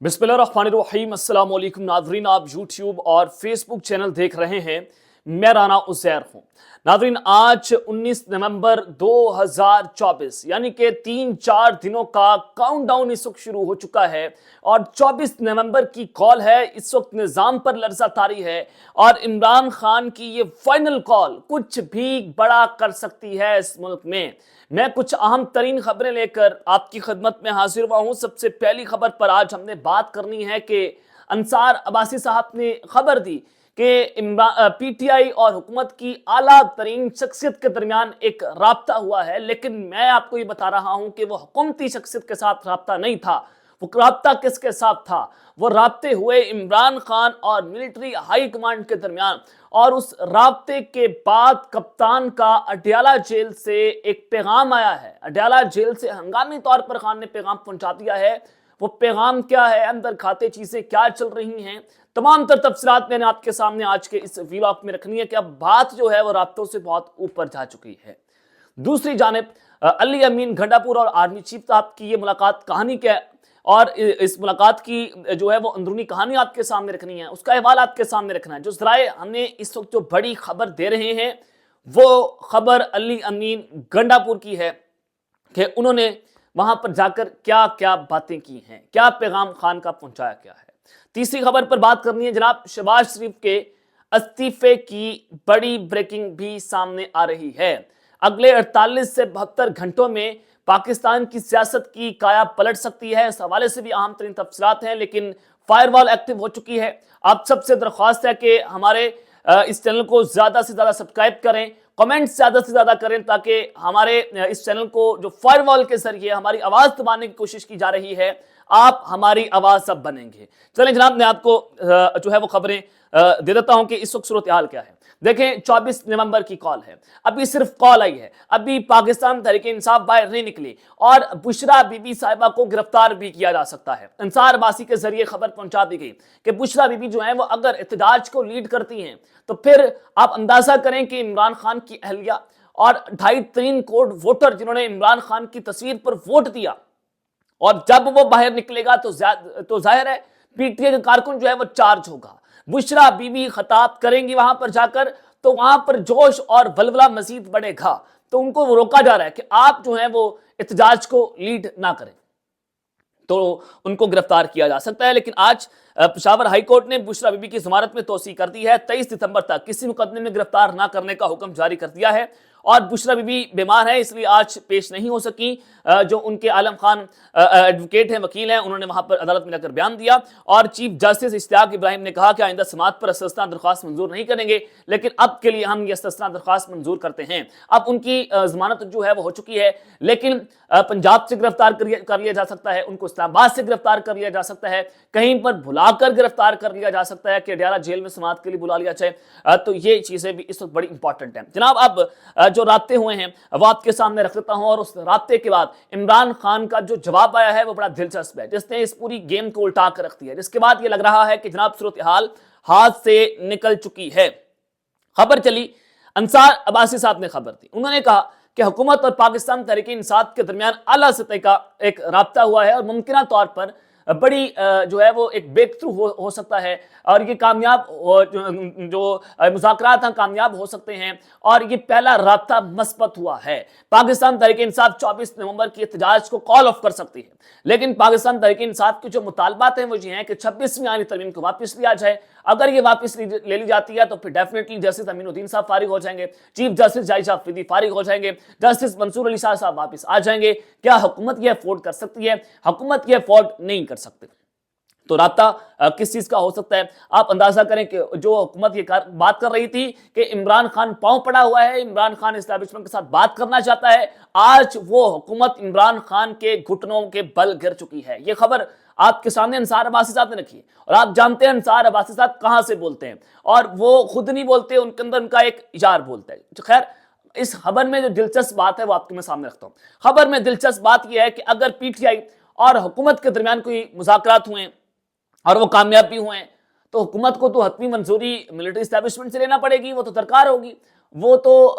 बिस्मिल्लाहिर्रहमानिर्रहीम। अस्सलाम वालेकुम नाज़रीन, आप यूट्यूब और फेसबुक चैनल देख रहे हैं। मैं राना उज़ैर हूँ। नाज़रीन, आज 19 नवंबर 2024 यानी कि 3-4 दिनों का काउंटडाउन इस वक्त शुरू हो चुका है और 24 नवंबर की कॉल है। इस वक्त निज़ाम पर लर्ज़ा तारी है और इमरान खान की ये फाइनल कॉल कुछ भी बड़ा कर सकती है इस मुल्क में। मैं कुछ अहम तरीन खबरें लेकर आपकी खिदमत में हाजिर हुआ हूँ। सबसे पहली खबर पर आज हमने बात करनी है कि अंसार अब्बासी साहब ने खबर दी कि पीटीआई और हुकूमत की आला तरीन शख्सियत के दरमियान एक राब्ता हुआ है, लेकिन मैं आपको ये बता रहा हूँ कि वो हुकूमती शख्सियत के साथ राब्ता नहीं था। वो राब्ता किसके साथ था? वो राब्ते हुए इमरान खान और मिलिट्री हाई कमांड के दरमियान, और उस राब्ते के बाद कप्तान का अडयाला जेल से एक पैगाम आया है। अडयाला जेल से हंगामी तौर पर खान ने पैगाम पहुंचा दिया है। वो पैगाम क्या है, अंदर खाते चीजें क्या चल रही हैं, तमाम तर तफसीलात मैंने आपके सामने आज के इस व्लॉग में रखनी है कि अब बात जो है वो राब्तों से बहुत ऊपर जा चुकी है। दूसरी जानिब अली अमीन गंडापुर और आर्मी चीफ साहब की ये मुलाकात कहानी क्या है, और इस मुलाकात की जो है वो अंदरूनी कहानी आपके सामने रखनी है, उसका अहवाल आपके सामने रखना है। जो ज़राए हमें इस वक्त जो बड़ी खबर दे रहे हैं वो खबर अली अमीन गंडापुर की है कि उन्होंने वहां पर जाकर क्या क्या बातें की हैं, क्या पैगाम खान का पहुंचाया क्या है। तीसरी खबर पर बात करनी है जनाब शहबाज शरीफ के इस्तीफे की बड़ी ब्रेकिंग भी सामने आ रही है। अगले 48 से 72 घंटों में पाकिस्तान की सियासत की काया पलट सकती है। इस हवाले से भी अहम तरीन तफसीलात हैं, लेकिन फायरवॉल एक्टिव हो चुकी है। आप सबसे दरख्वास्त है कि हमारे इस चैनल को ज्यादा से ज्यादा सब्सक्राइब करें, कमेंट्स ज्यादा से ज्यादा करें, ताकि हमारे इस चैनल को जो फायरवॉल के जरिए हमारी आवाज दबाने की कोशिश की जा रही है, आप हमारी आवाज सब बनेंगे। चलें जनाब, मैं आपको जो है वो खबरें दे देता हूं कि इस वक्त सूरत हाल क्या है। देखें, 24 नवंबर की कॉल है, अभी सिर्फ कॉल आई है, अभी पाकिस्तान तहरीक इंसाफ बाहर नहीं निकली और बुशरा बीबी साहिबा को गिरफ्तार भी किया जा सकता है। अंसार अब्बासी के जरिए खबर पहुंचा दी गई कि बुशरा बीबी जो है वो अगर एहतजाज को लीड करती हैं तो फिर आप अंदाजा करें कि इमरान खान की अहलिया और 2.5-3 करोड़ वोटर जिन्होंने इमरान खान की तस्वीर पर वोट दिया, और जब वो बाहर निकलेगा तो जाहिर है पीटीआई का कारकुन जो है वो चार्ज होगा। बुशरा बीबी खिताब करेंगी वहां पर जाकर, तो वहां पर जोश और वलवला मजीद बढ़ेगा। तो उनको वो रोका जा रहा है कि आप जो है वो एहतजाज को लीड ना करें, तो उनको गिरफ्तार किया जा सकता है। लेकिन आज पेशावर हाई कोर्ट ने बुशरा बीबी की जमानत में तोसी कर दी है। 23 सितंबर तक किसी मुकदमे में गिरफ्तार ना करने का हुक्म जारी कर दिया है। और बुशरा बीबी बीमार है, इसलिए आज पेश नहीं हो सकी। जो उनके आलम खान एडवोकेट हैं, वकील हैं, उन्होंने वहां पर अदालत में जाकर बयान दिया और चीफ जस्टिस इश्तियाक इब्राहिम ने कहा कि आइंदा समात पर इस्तिस्ना दरख्वास्त मंजूर नहीं करेंगे, लेकिन अब के लिए हम ये इस्तिस्ना दरख्वास्त मंजूर करते हैं। अब उनकी जमानत जो है वो हो चुकी है, लेकिन पंजाब से गिरफ्तार कर लिया जा सकता है, उनको इस्लामाबाद से गिरफ्तार कर लिया जा सकता है, कहीं पर भुलाकर गिरफ्तार कर लिया जा सकता है कि अडयाला जेल में समात के लिए बुला लिया जाए। तो ये चीजें भी इस वक्त बड़ी इंपॉर्टेंट है। जनाब, अब जो राब्ते हुए हैं वो आपके सामने रख देता हूं, और उस राब्ते के बाद इमरान खान का जो जवाब आया है वो बड़ा दिलचस्प है, जिसने इस पूरी गेम को उल्टा कर रख दिया, जिसके बाद ये लग रहा है कि जनाब सूरत हाल हाथ से निकल चुकी है। खबर चली, अंसार अब्बासी साहब ने खबर दी, उन्होंने कहा कि हुकूमत और पाकिस्तान तहरीक इंसाफ के दरमियान आला सतह का एक राब्ता हुआ है और मुमकिन तौर पर बड़ी जो है वो एक ब्रेक थ्रू हो सकता है, और ये कामयाब जो मुज़ाकरात हैं कामयाब हो सकते हैं, और ये पहला राब्ता मस्बत हुआ है। पाकिस्तान तहरीक इंसाफ 24 नवंबर की एहतजाज को कॉल ऑफ कर सकती है, लेकिन पाकिस्तान तहरीक इंसाफ के जो मुतालबात हैं वो ये हैं कि 26वीं आईनी तरमीम को वापस लिया जाए। अगर ये वापस ले ली जाती है तो फिर डेफिनेटली जस्टिस अमीनुद्दीन साहब फारिग हो जाएंगे, चीफ जस्टिस जायज अफरीदी फारिग हो जाएंगे, जस्टिस मंसूर अली शाह साहब वापस आ जाएंगे। क्या हुकूमत ये अफोर्ड कर सकती है? हुकूमत ये अफोर्ड नहीं कर सकती। तो राब्ता किस चीज का हो सकता है? आप अंदाजा करें कि जो हुकूमत ये बात कर रही थी कि इमरान खान पांव पड़ा हुआ है, इमरान खान एस्टैब्लिशमेंट के साथ बात करना चाहता है, आज वो हुकूमत इमरान खान के घुटनों के बल गिर चुकी है। ये खबर आपके सामने अंसार अब्बासी साहब ने रखी है, और आप जानते हैं अंसार अब्बासी साहब कहां से बोलते हैं, और वो खुद नहीं बोलते, उनके अंदर उनका एक इजार बोलता है। खैर, इस खबर में जो दिलचस्प बात है वो आपके मैं सामने रखता हूं। खबर में दिलचस्प बात यह है कि अगर पीटीआई और हुकूमत के दरमियान कोई मुज़ाकरात हुए और वो कामयाब भी हुए, तो हुकूमत को तो हतमी मंजूरी मिलिट्री एस्टैब्लिशमेंट से लेना पड़ेगी, वो तो दरकार होगी। वो तो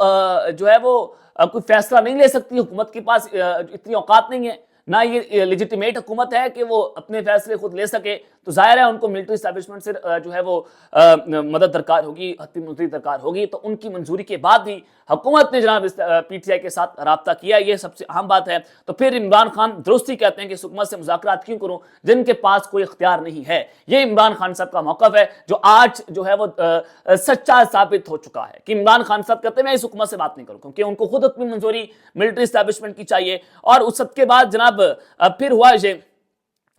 जो है वो कोई फैसला नहीं ले सकती, हुकूमत के पास इतनी औकात नहीं है। ना ये लेजिटिमेट हुकूमत है कि वो अपने फैसले खुद ले सके। तो जाहिर है उनको मिलिट्री एस्टैब्लिशमेंट से जो है वो मदद दरकार होगी, हत्ती मंजूरी दरकार होगी। तो उनकी मंजूरी के बाद ही हुकूमत ने जनाब पीटीआई के साथ राब्ता किया, ये सबसे अहम बात है। तो फिर इमरान खान दुरुस्ती कहते हैं कि इस हुकूमत से मुज़ाकरात क्यों करूं जिनके पास कोई इख्तियार नहीं है। ये इमरान खान साहब का मौक़िफ़ है जो आज जो है वो सच्चा साबित हो चुका है कि इमरान खान साहब कहते हैं मैं इस हुकूमत से बात नहीं करूं, क्योंकि उनको खुद अपनी मंजूरी मिलिट्री एस्टैब्लिशमेंट की चाहिए। और उस सब के बाद जनाब फिर हुआ ये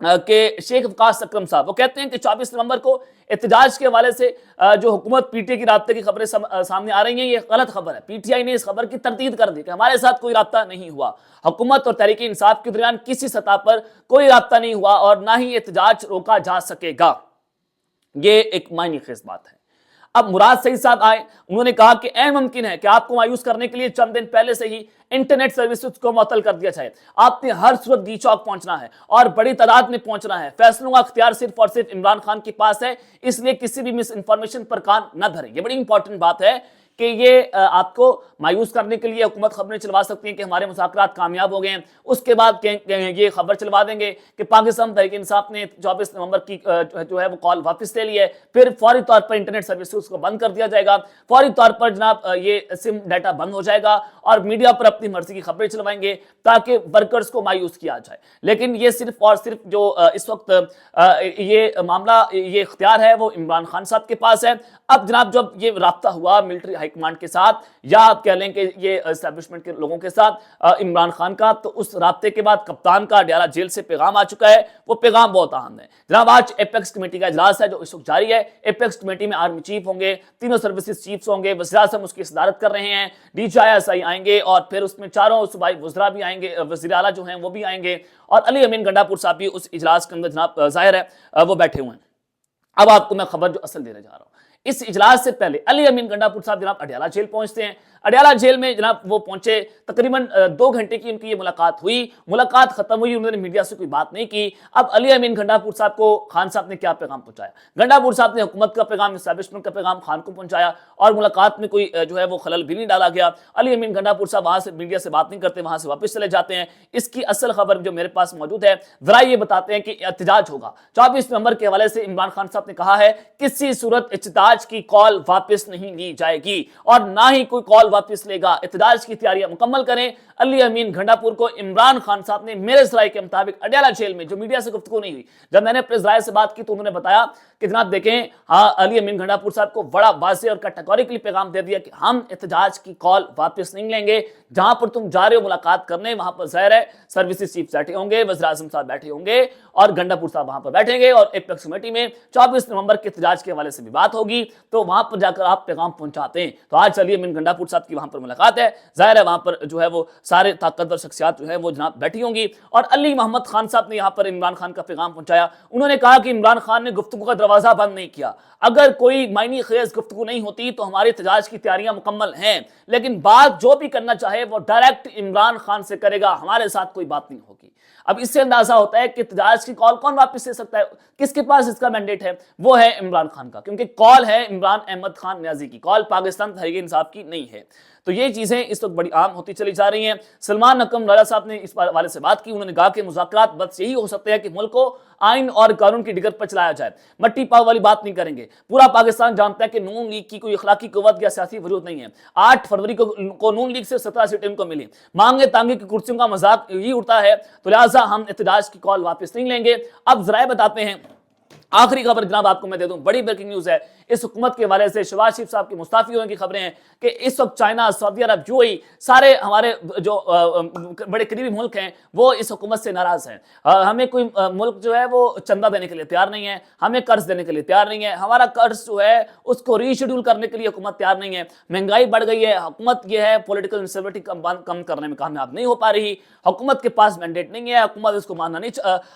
कि शेख वकास अकरम साहब वो कहते हैं कि 24 नवंबर को एहतजाज के हवाले से जो हुकूमत पीटीआई की राब्ते की खबरें सामने आ रही हैं, ये गलत खबर है। पीटीआई ने इस खबर की तरदीद कर दी कि हमारे साथ कोई राब्ता नहीं हुआ, हुकूमत और तहरीक इंसाफ के दरमियान किसी सतह पर कोई राब्ता नहीं हुआ और ना ही एहतजाज रोका जा सकेगा। ये एक मायने खेज बात है। अब मुराद सईद साहब आए, उन्होंने कहा कि ऐन मुमकिन है कि आपको मायूस करने के लिए चंद दिन पहले से ही इंटरनेट सर्विसेज को मुअत्तल कर दिया जाए। आपने हर सूरत दी चौक पहुंचना है और बड़ी तादाद में पहुंचना है। फैसलों का अख्तियार सिर्फ और सिर्फ इमरान खान के पास है, इसलिए किसी भी मिस इन्फॉर्मेशन पर कान न धरें। ये बड़ी इंपॉर्टेंट बात है कि ये आपको मायूस करने के लिए हुकूमत खबरें चलवा सकती है कि हमारे मुज़ाकरात कामयाब हो गए हैं, उसके बाद ये खबर चलवा देंगे कि पाकिस्तान तहरीक इंसाफ ने 24 नवंबर की जो है वो कॉल वापस ले ली है। फिर फौरी तौर पर इंटरनेट सर्विसेज को बंद कर दिया जाएगा, फौरी तौर पर जनाब ये सिम डाटा बंद हो जाएगा और मीडिया पर अपनी मर्जी की खबरें चलवाएंगे ताकि वर्कर्स को मायूस किया जाए। लेकिन ये सिर्फ और सिर्फ जो इस वक्त ये मामला, ये इख्तियार है वो इमरान खान साहब के पास है। अब जनाब जब ये राब्ता हुआ मिलिट्री हाईकमांड के साथ या आप कह लें कि ये एस्टैब्लिशमेंट के लोगों के साथ इमरान खान का, तो उस राब्ते के बाद कप्तान का अडयाला जेल से पैगाम आ चुका है। वो पैगाम बहुत अहम है जनाब। आज एपेक्स कमेटी का इजलास है जो इस वक्त जारी है। एपेक्स कमेटी में आर्मी चीफ होंगे, तीनों सर्विसेज चीफ्स होंगे, वज़ीर-ए-आज़म उसकी सदारत कर रहे हैं, DGI आएंगे और फिर उसमें चारों सूबाई वज़रा भी आएंगे, वज़ीर आला जो हैं वो भी आएंगे और अली अमीन गंडापुर साहब भी उस इजलास के अंदर जनाब जाहिर है वो बैठे हुए हैं। अब आपको मैं खबर जो असल देने जा रहा हूं, इस इजलास से पहले अली अमीन गंडापुर साहब जनाब अडयाला जेल पहुंचते हैं। अडयाला जेल में जनाब वो पहुंचे, तकरीबन 2 घंटे की उनकी ये मुलाकात हुई। मुलाकात खत्म हुई, उन्होंने मीडिया से कोई बात नहीं की। अब अली अमीन गंडापुर साहब को खान साहब ने क्या पैगाम पहुंचाया? गंडापुर साहब ने हुकूमत का पैगाम, एस्टैब्लिशमेंट का पैगाम खान को पहुंचाया और मुलाकात में कोई जो है वो खलल भी नहीं डाला गया। अली अमीन गंडापुर साहब वहां से मीडिया से बात नहीं करते, वहां से वापस चले जाते हैं। इसकी असल खबर जो मेरे पास मौजूद है, जरा ये बताते हैं कि एहतजाज होगा 24 नवंबर के हवाले से। इमरान खान साहब ने कहा है किसी सूरत एहतजाज की कॉल वापस नहीं ली जाएगी और ना ही कोई कॉल वापस लेगा। एहतजाज की तैयारियां मुकम्मल करें। अली अमीन गंडापुर को इमरान खान साहब ने मेरे ज़राए के मुताबिक अडयाला जेल में, जो मीडिया से गुफ्तगू नहीं हुई, जब मैंने अपने ज़राए से बात की तो उन्होंने बताया कि जनाब देखें, हाँ अली अमीन गंडापुर साहब को बड़ा वाज़ेह और कैटेगोरिकली पैगाम दे दिया कि हम एहतजाज की कॉल वापस नहीं लेंगे। जहां पर तुम जा रहे हो मुलाकात करने, वहां पर ज़ाहिर है सर्विसेज चीफ बैठे होंगे, वज़ीर-ए-आज़म साहब बैठे होंगे और गंडापुर साहब वहां पर बैठेंगे और एपेक्स कमेटी में 24 नवंबर के एहतजाज के हवाले से भी बात होगी। तो वहां पर जाकर आप पैगाम पहुंचाते हैं। तो आज अली अमीन गंडापुर साहब की वहां पर मुलाकात है, जाहिर है वहां पर जो है वो सारे ताकतवर शख्सियात जो है वो जनाब बैठी होंगी। और अली मोहम्मद खान साहब ने यहाँ पर इमरान खान का पैगाम पहुंचाया। उन्होंने कहा कि इमरान खान ने गुफ्तगू का दरवाजा बंद नहीं किया। अगर कोई मायने खेज गुफ्तगू नहीं होती तो हमारे एहतजाज की तैयारियां मुकम्मल हैं, लेकिन बात जो भी करना चाहे वो डायरेक्ट इमरान खान से करेगा, हमारे साथ कोई बात नहीं होगी। अब इससे अंदाजा होता है कि एहतजाज की कॉल कौन वापस ले सकता है, किसके पास इसका मैंडेट है? वो है इमरान खान का, क्योंकि कॉल है इमरान अहमद खान न्याजी की, कॉल पाकिस्तान तहरीक इंसाफ की नहीं है। तो ये चीजें इस वक्त बड़ी आम होती चली जा रही हैं। सलमान अकरम राजा साहब ने इस वाले से बात की। उन्होंने कहा कि मुज़ाकरात बस यही हो सकते हैं कि मुल्क को आइन और कानून की डिगर पर चलाया जाए, मट्टी पाव वाली बात नहीं करेंगे। पूरा पाकिस्तान जानता है कि नून लीग की कोई अखलाकी कुव्वत या सियासी वजूद नहीं है। 8 फरवरी को नून लीग से 17 सीटें उनको मिली। मांगे तांगे की कुर्सियों का मजाक ही उड़ता है, तो लिहाजा हम एहतजाज की कॉल वापस नहीं लेंगे। अब जराए बताते हैं। आखिरी खबर जनाब आपको मैं दे दूं, बड़ी ब्रेकिंग न्यूज है इस हुकूमत के हवाले से। शहबाज शरीफ साहब की मुस्ताफी होने की खबरें हैं कि इस वक्त चाइना, सऊदी अरब, यूएई, सारे हमारे जो बड़े करीबी मुल्क हैं वो इस हुकूमत से नाराज हैं। हमें कोई मुल्क जो है वो चंदा देने के लिए तैयार नहीं है, हमें कर्ज देने के लिए तैयार नहीं है, हमारा कर्ज जो है उसको रीशेड्यूल करने के लिए हुकूमत तैयार नहीं है। महंगाई बढ़ गई है, हुकूमत ये है पॉलिटिकल इंस्टेबिलिटी कम करने में कामयाब नहीं हो पा रही। हुकूमत के पास मैंडेट नहीं है, हुकूमत इसको मानना नहीं,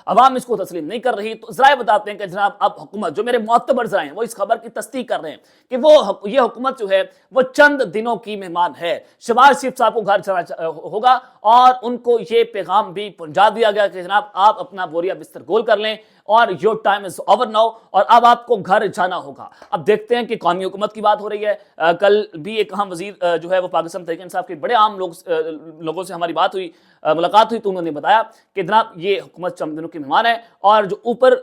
अवाम इसको तस्लीम नहीं कर रही। तो जरा बताते हैं कि जनाब جناب اب حکومت جو میرے معتبر ذرائع ہیں وہ اس خبر کی تصدیق کر رہے ہیں کہ یہ حکومت جو ہے وہ چند دنوں کی مہمان ہے. شہباز شریف صاحب کو گھر جانا ہوگا اور ان کو یہ پیغام بھی پہنچا دیا گیا کہ جناب آپ اپنا بوریا بستر گول کر لیں اور your time is over now اور اب آپ کو گھر جانا ہوگا. اب دیکھتے ہیں کہ قومی حکومت کی بات ہو رہی ہے. کل بھی ایک اہم وزیر جو ہے وہ پاکستان تحریک انصاف کے بڑے عام لوگوں سے ہماری بات ہوئی, ملاقات ہوئی, تو انہوں نے بتایا کہ جناب یہ حکومت چند دنوں کی مہمان ہے اور جو اوپر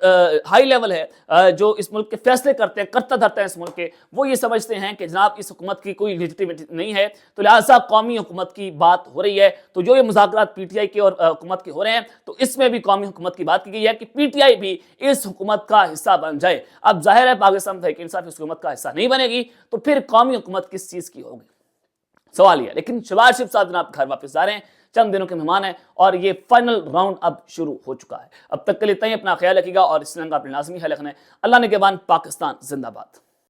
ہائی لیول ہے جو اس ملک کے فیصلے کرتے ہیں, کرتا دھرتے ہیں اس ملک کے, وہ یہ سمجھتے ہیں کہ جناب اس حکومت کی کوئی لیجیٹیمیٹی نہیں ہے, تو لہٰذا قومی حکومت کی بات ہو رہی ہے. تو جو یہ مذاکرات پی ٹی آئی کے اور حکومت کے ہو رہے ہیں تو اس میں بھی قومی حکومت کی بات کی گئی ہے کہ پی ٹی آئی بھی اس حکومت کا حصہ بن جائے. اب ظاہر ہے پاکستان تحریک انصاف اس حکومت کا حصہ نہیں بنے گی تو پھر قومی حکومت کس چیز کی ہوگی, سوال یہ ہے. لیکن شہباز شریف صاحب جناب گھر واپس جا رہے ہیں, چند دنوں کے مہمان ہیں اور یہ فائنل راؤنڈ اب شروع ہو چکا ہے. اب تک کے لیے اتنا ہی, اپنا خیال رکھیے گا اور اس لنگا اپنے لازمی خیال رکھنا ہے. اللہ نگہبان. پاکستان زندہ باد.